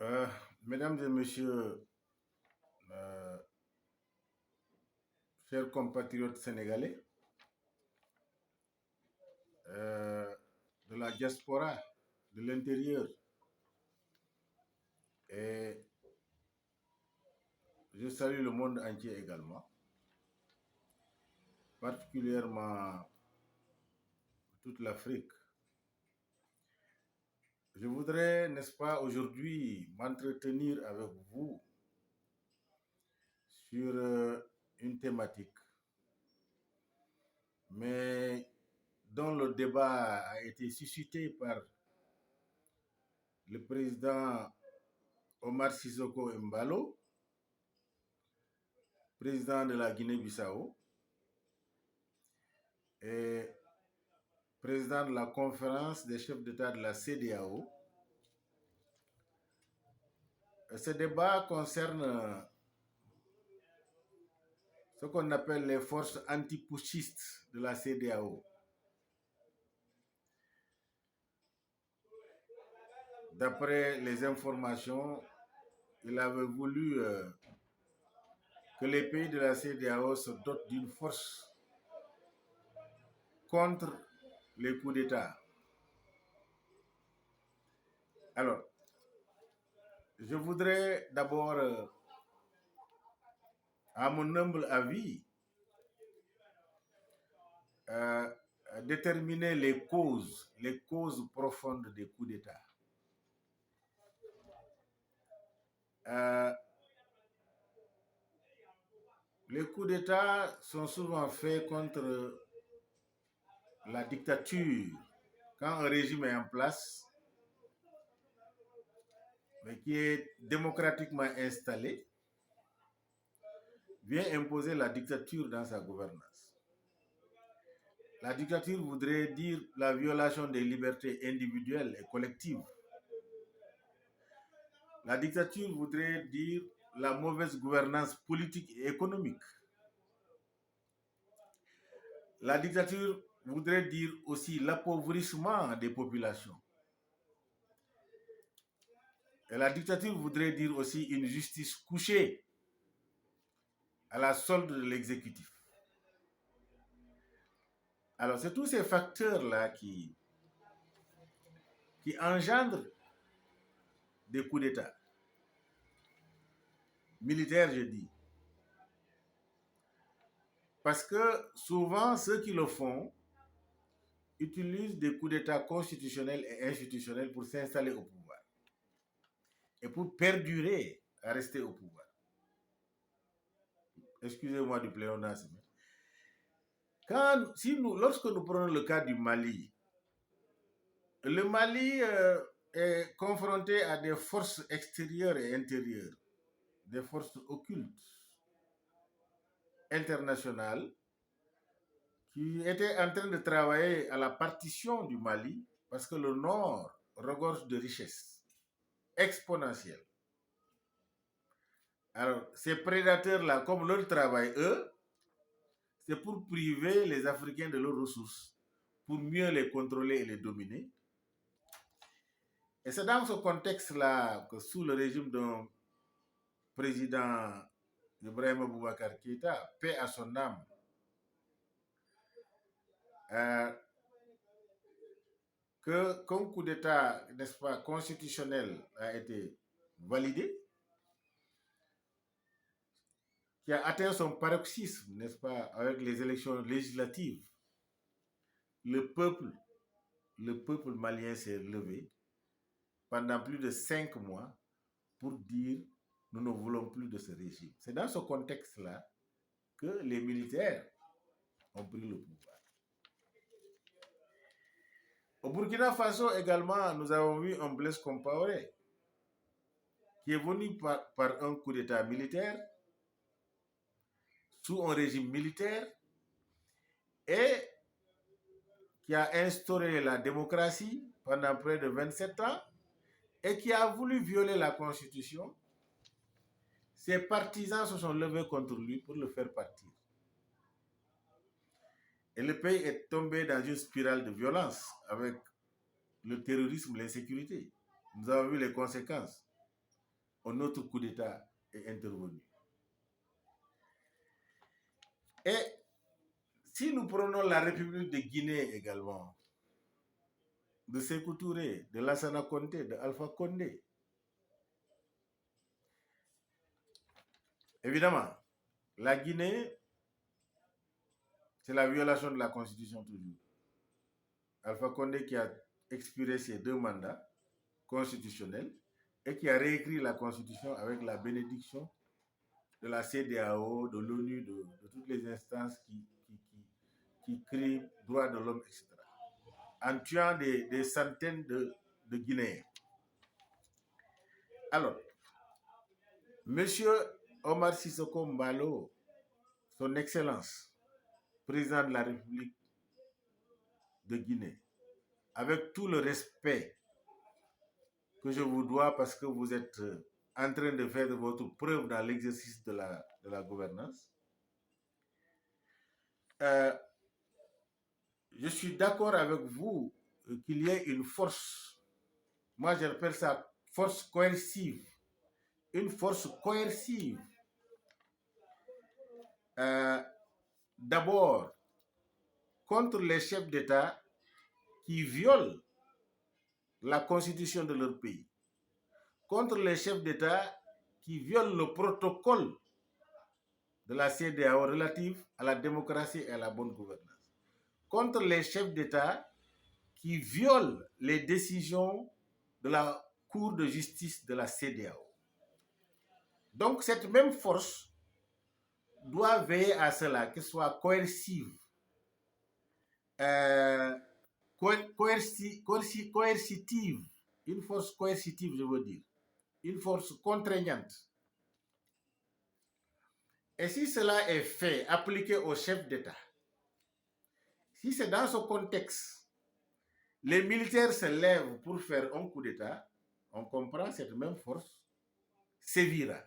Euh, Mesdames et messieurs, euh, chers compatriotes sénégalais, euh, de la diaspora, de l'intérieur, et je salue le monde entier également, particulièrement toute l'Afrique. Je voudrais, n'est-ce pas, aujourd'hui m'entretenir avec vous sur une thématique, mais dont le débat a été suscité par le président Omar Sissoko Embalo, président de la Guinée-Bissau, et président de la conférence des chefs d'État de la CEDEAO. Ce débat concerne ce qu'on appelle les forces antiputschistes de la CEDEAO. D'après les informations, il avait voulu que les pays de la CEDEAO se dotent d'une force contre les coups d'État. Alors, je voudrais d'abord, à mon humble avis, déterminer les causes profondes des coups d'État. Les coups d'État sont souvent faits contre la dictature. Quand un régime est en place, mais qui est démocratiquement installé, vient imposer la dictature dans sa gouvernance. La dictature voudrait dire la violation des libertés individuelles et collectives. La dictature voudrait dire la mauvaise gouvernance politique et économique. La dictature voudrait dire aussi l'appauvrissement des populations. Et la dictature voudrait dire aussi une justice couchée à la solde de l'exécutif. Alors, c'est tous ces facteurs-là qui engendrent des coups d'État. Militaires, je dis. Parce que souvent, ceux qui le font utilisent des coups d'État constitutionnels et institutionnels pour s'installer au pouvoir et pour perdurer à rester au pouvoir. Excusez-moi du pléonasme. Lorsque nous prenons le cas du Mali, le Mali est confronté à des forces extérieures et intérieures, des forces occultes, internationales, qui étaient en train de travailler à la partition du Mali parce que le Nord regorge de richesses exponentielles. Alors, ces prédateurs-là, comme leur travail, eux, c'est pour priver les Africains de leurs ressources, pour mieux les contrôler et les dominer. Et c'est dans ce contexte-là que sous le régime d'un président Ibrahim Boubacar Keïta, paix à son âme, que comme coup d'État, n'est-ce pas, constitutionnel a été validé, qui a atteint son paroxysme, n'est-ce pas, avec les élections législatives. Le peuple malien s'est levé pendant plus de 5 mois pour dire nous ne voulons plus de ce régime. C'est dans ce contexte-là que les militaires ont pris le pouvoir. Au Burkina Faso également, nous avons vu un Blaise Compaoré qui est venu par un coup d'État militaire, sous un régime militaire, et qui a instauré la démocratie pendant près de 27 ans et qui a voulu violer la Constitution. Ses partisans se sont levés contre lui pour le faire partir. Et le pays est tombé dans une spirale de violence avec le terrorisme, l'insécurité. Nous avons vu les conséquences. un autre coup d'État est intervenu. Et si nous prenons la République de Guinée également, de Sékou Touré, de Lassana Conté, de Alpha Condé, évidemment, la Guinée, c'est la violation de la Constitution toujours. Alpha Condé qui a expiré ses 2 mandats constitutionnels et qui a réécrit la Constitution avec la bénédiction de la CEDEAO, de l'ONU, de toutes les instances qui crient droits de l'homme, etc. En tuant des centaines de Guinéens. Alors, Monsieur Omar Sissoko Mbalo, son Excellence, président de la République de Guinée, avec tout le respect que je vous dois parce que vous êtes en train de faire de votre preuve dans l'exercice de la gouvernance, je suis d'accord avec vous qu'il y ait une force, moi j'appelle ça force coercive, une force coercive. D'abord, contre les chefs d'État qui violent la constitution de leur pays, contre les chefs d'État qui violent le protocole de la CEDEAO relatif à la démocratie et à la bonne gouvernance, contre les chefs d'État qui violent les décisions de la Cour de justice de la CEDEAO. Donc cette même force doit veiller à cela, qu'elle soit coercive, coercitive, une force coercitive, je veux dire, une force contraignante. Et si cela est fait, appliqué au chef d'État, si c'est dans ce contexte, les militaires se lèvent pour faire un coup d'État, on comprend cette même force sévira.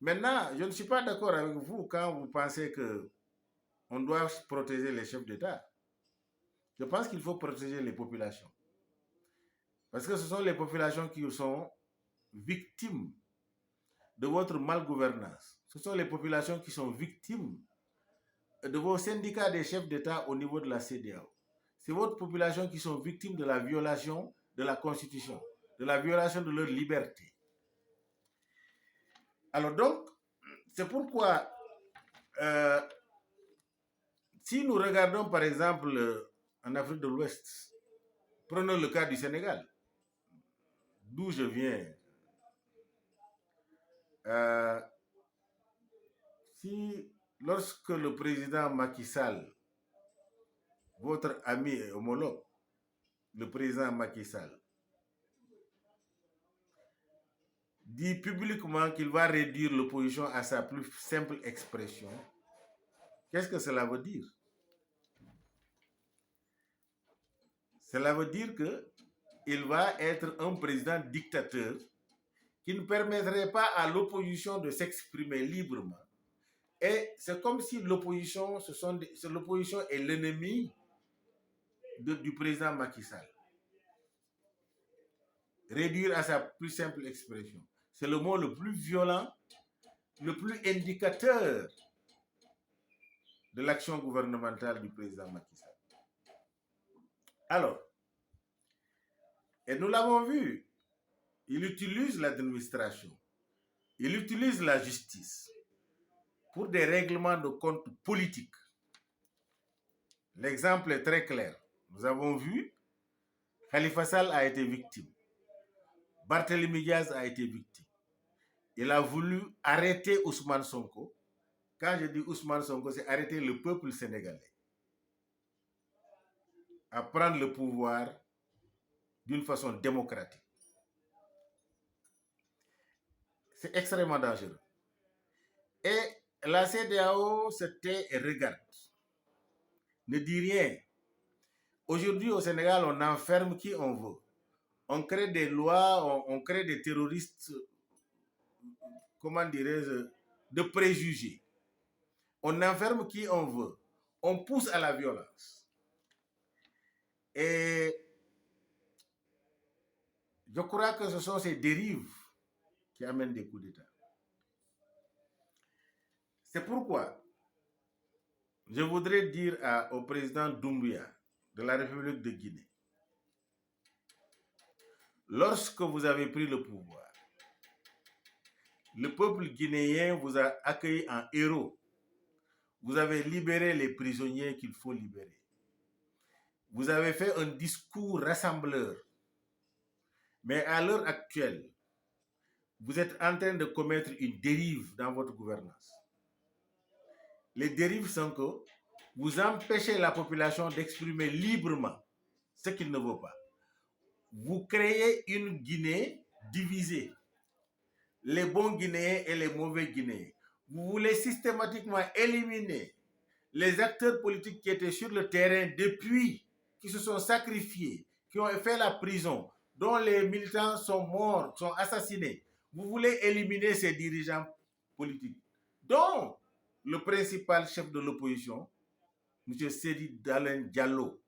Maintenant, je ne suis pas d'accord avec vous quand vous pensez qu'on doit protéger les chefs d'État. Je pense qu'il faut protéger les populations. Parce que ce sont les populations qui sont victimes de votre malgouvernance. Ce sont les populations qui sont victimes de vos syndicats des chefs d'État au niveau de la CEDEAO. C'est votre population qui sont victimes de la violation de la Constitution, de la violation de leur liberté. Alors donc, c'est pourquoi, si nous regardons par exemple en Afrique de l'Ouest, prenons le cas du Sénégal, d'où je viens. Si lorsque le président Macky Sall, votre ami et homologue, le président Macky Sall, dit publiquement qu'il va réduire l'opposition à sa plus simple expression, qu'est-ce que cela veut dire? Cela veut dire qu'il va être un président dictateur qui ne permettrait pas à l'opposition de s'exprimer librement. Et c'est comme si l'opposition est l'ennemi du président Macky Sall. Réduire à sa plus simple expression. C'est le mot le plus violent, le plus indicateur de l'action gouvernementale du président Macky Sall. Alors, et nous l'avons vu, il utilise l'administration, il utilise la justice pour des règlements de compte politiques. L'exemple est très clair. Nous avons vu, Khalifa Sall a été victime. Barthélémy Diaz a été victime. Il a voulu arrêter Ousmane Sonko. Quand je dis Ousmane Sonko, c'est arrêter le peuple sénégalais à prendre le pouvoir d'une façon démocratique. C'est extrêmement dangereux. Et la CEDEAO se tait et regarde. Ne dit rien. Aujourd'hui, au Sénégal, on enferme qui on veut. On crée des lois, on crée des terroristes, comment dirais-je, de préjugés. On enferme qui on veut. On pousse à la violence. Et Je crois que ce sont ces dérives qui amènent des coups d'État. C'est pourquoi je voudrais dire au président Doumbouya de la République de Guinée, lorsque vous avez pris le pouvoir, le peuple guinéen vous a accueilli en héros. Vous avez libéré les prisonniers qu'il faut libérer. Vous avez fait un discours rassembleur. Mais à l'heure actuelle, vous êtes en train de commettre une dérive dans votre gouvernance. Les dérives sont que vous empêchez la population d'exprimer librement ce qu'il ne veut pas. Vous créez une Guinée divisée. Les bons Guinéens et les mauvais Guinéens. Vous voulez systématiquement éliminer les acteurs politiques qui étaient sur le terrain depuis, qui se sont sacrifiés, qui ont fait la prison, dont les militants sont morts, sont assassinés. Vous voulez éliminer ces dirigeants politiques, dont le principal chef de l'opposition, M. Seydi Dalen Diallo.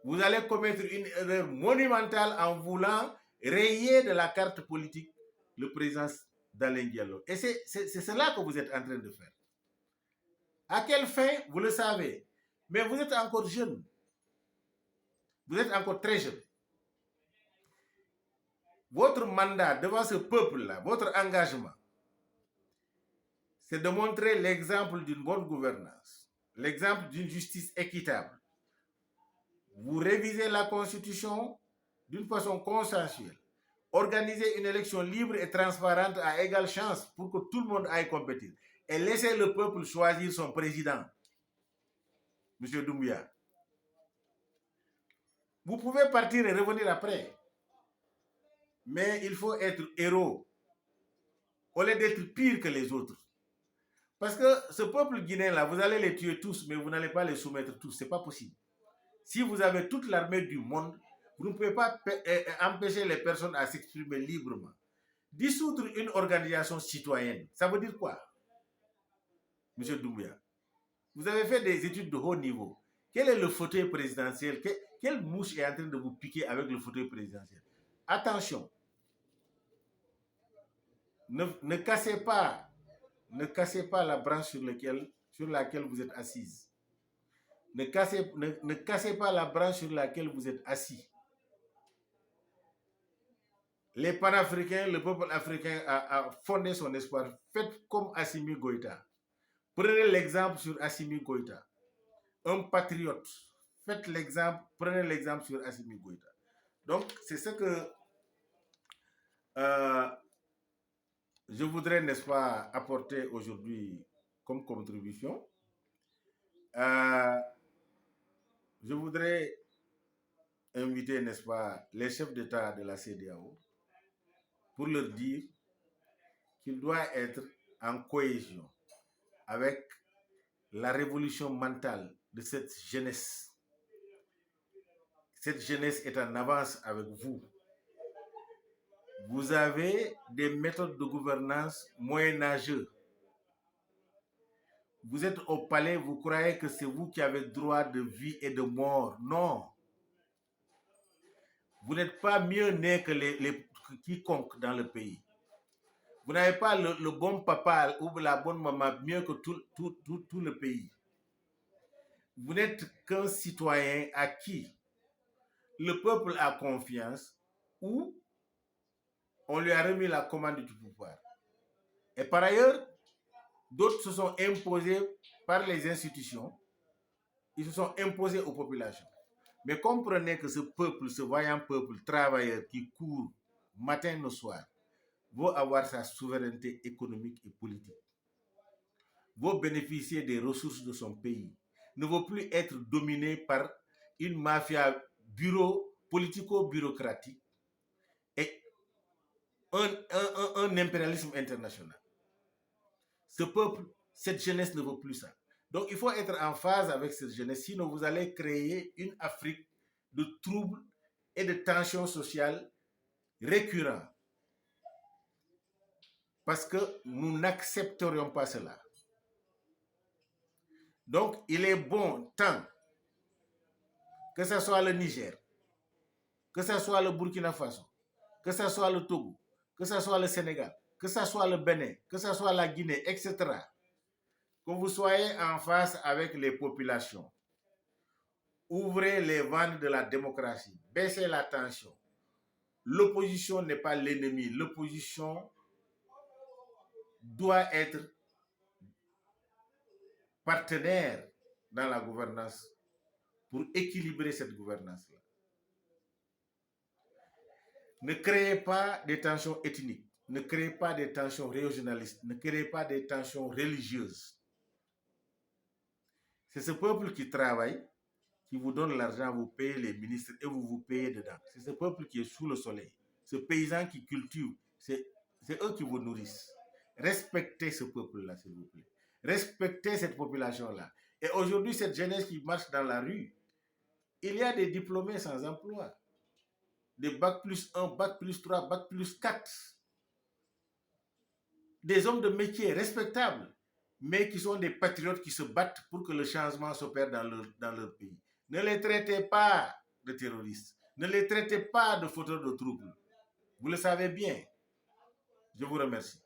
Vous allez commettre une erreur monumentale en voulant rayer de la carte politique le président Dalen Diallo. Et c'est cela que vous êtes en train de faire. À quelle fin, vous le savez. Mais vous êtes encore jeune. Vous êtes encore très jeune. Votre mandat devant ce peuple-là, votre engagement, c'est de montrer l'exemple d'une bonne gouvernance, l'exemple d'une justice équitable. Vous révisez la Constitution d'une façon consensuelle. Organisez une élection libre et transparente à égale chance pour que tout le monde aille compétir. Et laissez le peuple choisir son président, M. Doumbouya. Vous pouvez partir et revenir après. Mais il faut être héros au lieu d'être pire que les autres. Parce que ce peuple guinéen-là, vous allez les tuer tous, mais vous n'allez pas les soumettre tous. Ce n'est pas possible. Si vous avez toute l'armée du monde, vous ne pouvez pas empêcher les personnes à s'exprimer librement. Dissoudre une organisation citoyenne, ça veut dire quoi, M. Doumbouya? Vous avez fait des études de haut niveau. Quel est le fauteuil présidentiel? Quelle mouche est en train de vous piquer avec le fauteuil présidentiel? Attention, ne cassez pas la branche sur laquelle vous êtes assise. Ne cassez pas la branche sur laquelle vous êtes assis. Les panafricains, le peuple africain a fondé son espoir. Faites comme Assimi Goïta. Prenez l'exemple sur Assimi Goïta. Un patriote. Prenez l'exemple sur Assimi Goïta. Donc, c'est ce que je voudrais, n'est-ce pas, apporter aujourd'hui comme contribution. Je voudrais inviter, n'est-ce pas, les chefs d'État de la CEDEAO pour leur dire qu'il doit être en cohésion avec la révolution mentale de cette jeunesse. Cette jeunesse est en avance avec vous. Vous avez des méthodes de gouvernance moyenâgeuses. Vous êtes au palais, vous croyez que c'est vous qui avez droit de vie et de mort. Non. Vous n'êtes pas mieux né que quiconque dans le pays. Vous n'avez pas le bon papa ou la bonne maman mieux que tout le pays. Vous n'êtes qu'un citoyen à qui le peuple a confiance ou on lui a remis la commande du pouvoir. Et par ailleurs, d'autres se sont imposés par les institutions. Ils se sont imposés aux populations. Mais comprenez que ce peuple, ce vaillant peuple travailleur qui court matin au soir, veut avoir sa souveraineté économique et politique, veut bénéficier des ressources de son pays, ne veut plus être dominé par une mafia politico-bureaucratique et un impérialisme international. Ce peuple, cette jeunesse ne veut plus ça. Donc il faut être en phase avec cette jeunesse, sinon vous allez créer une Afrique de troubles et de tensions sociales récurrents. Parce que nous n'accepterions pas cela. Donc, il est bon tant que ce soit le Niger, que ce soit le Burkina Faso, que ce soit le Togo, que ce soit le Sénégal, que ce soit le Bénin, que ce soit la Guinée, etc., que vous soyez en face avec les populations, ouvrez les vannes de la démocratie, baissez la tension. L'opposition n'est pas l'ennemi. L'opposition doit être partenaire dans la gouvernance pour équilibrer cette gouvernance-là. Ne créez pas des tensions ethniques, ne créez pas des tensions régionalistes, ne créez pas des tensions religieuses. C'est ce peuple qui travaille, qui vous donne l'argent, vous payez les ministres et vous vous payez dedans. C'est ce peuple qui est sous le soleil. Ce paysan qui cultive, c'est eux qui vous nourrissent. Respectez ce peuple-là, s'il vous plaît. Respectez cette population-là. Et aujourd'hui, cette jeunesse qui marche dans la rue, il y a des diplômés sans emploi. Des bac plus 1, bac plus 3, bac plus 4. Des hommes de métier respectables, mais qui sont des patriotes qui se battent pour que le changement s'opère dans leur pays. Ne les traitez pas de terroristes. Ne les traitez pas de fauteurs de troubles. Vous le savez bien. Je vous remercie.